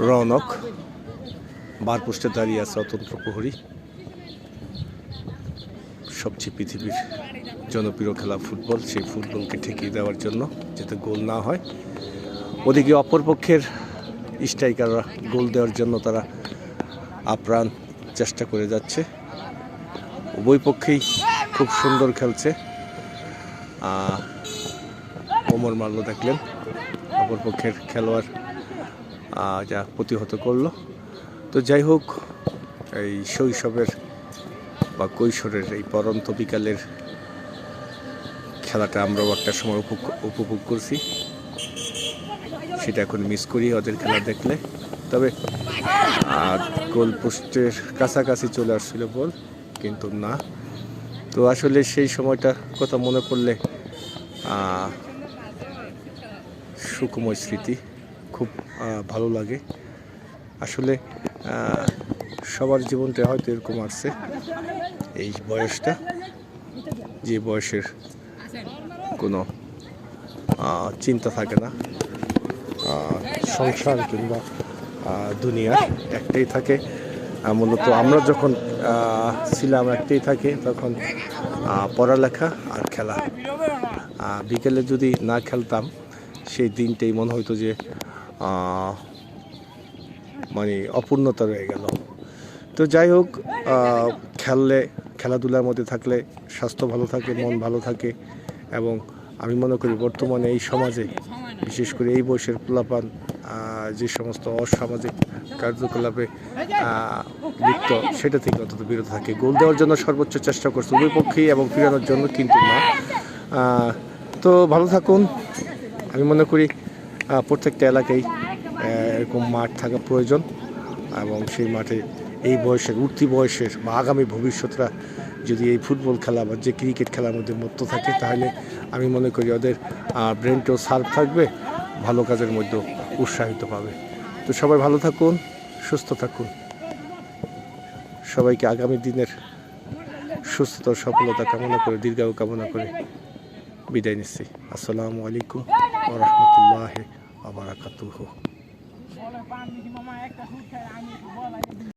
রৌনক বারপোস্টে দাঁড়িয়ে আছে অতন্ত্র প্রহরী। সবচেয়ে পৃথিবীর জনপ্রিয় খেলা ফুটবল, সেই ফুটবলকে ঠেকিয়ে দেওয়ার জন্য যাতে গোল না হয়। ওদিকে অপরপক্ষের স্ট্রাইকাররা গোল দেওয়ার জন্য তারা আপ্রাণ চেষ্টা করে যাচ্ছে। উভয় পক্ষেই খুব সুন্দর খেলছে। ওমর মাল্ল দেখলেন অপরপক্ষের খেলোয়াড় যা প্রতিহত করলো। তো যাই হোক, এই শৈশবের বা কৈশোরের এই পরন্ত বিকালের খেলাটা আমরাও একটা সময় উপভোগ করছি, সেটা এখন মিস করি ওদের খেলা দেখলে। তবে গোল পোস্টের কাছাকাছি চলে আসছিল বল, কিন্তু না। তো আসলে সেই সময়টার কথা মনে পড়লে সুখময় স্মৃতি, খুব ভালো লাগে। আসলে সবার জীবনটা হয়তো এরকম আসছে, এই বয়সটা, যে বয়সের কোনো চিন্তা থাকে না, সংসার কিংবা দুনিয়ার একটাই থাকে। মূলত আমরা যখন ছিলাম একটাই থাকে, তখন পড়ালেখা আর খেলা। বিকেলে যদি না খেলতাম, সেই দিনটাই মনে হইতো যে মানে অপূর্ণতা রয়ে গেল। তো যাই হোক, খেলাধুলার মধ্যে থাকলে স্বাস্থ্য ভালো থাকে, মন ভালো থাকে। এবং আমি মনে করি বর্তমানে এই সমাজে, বিশেষ করে এই বয়সের পোলাপান যে সমস্ত অসামাজিক কার্যকলাপে লিপ্ত, সেটা থেকে অন্তত বিরত থাকে। গোল দেওয়ার জন্য সর্বোচ্চ চেষ্টা করছে উভয় পক্ষেই এবং ফিরানোর জন্য, কিন্তু না। তো ভালো থাকুন। আমি মনে করি প্রত্যেকটা এলাকায় এরকম মাঠ থাকা প্রয়োজন, এবং সেই মাঠে এই বয়সের, উঠতি বয়সের বা আগামী ভবিষ্যৎরা যদি এই ফুটবল খেলা বা যে ক্রিকেট খেলার মধ্যে মত্ত থাকে, তাহলে আমি মনে করি ওদের ব্রেনটাও শার্প থাকবে, ভালো কাজের মধ্যেও উৎসাহিত পাবে। তো সবাই ভালো থাকুন, সুস্থ থাকুন। সবাইকে আগামী দিনের সুস্থতার সফলতা কামনা করে, দীর্ঘায়ু কামনা করে বিদায় নিচ্ছি। আসসালামু আলাইকুম ওয়া রাহমাতুল্লাহি ওয়া বারাকাতুহু।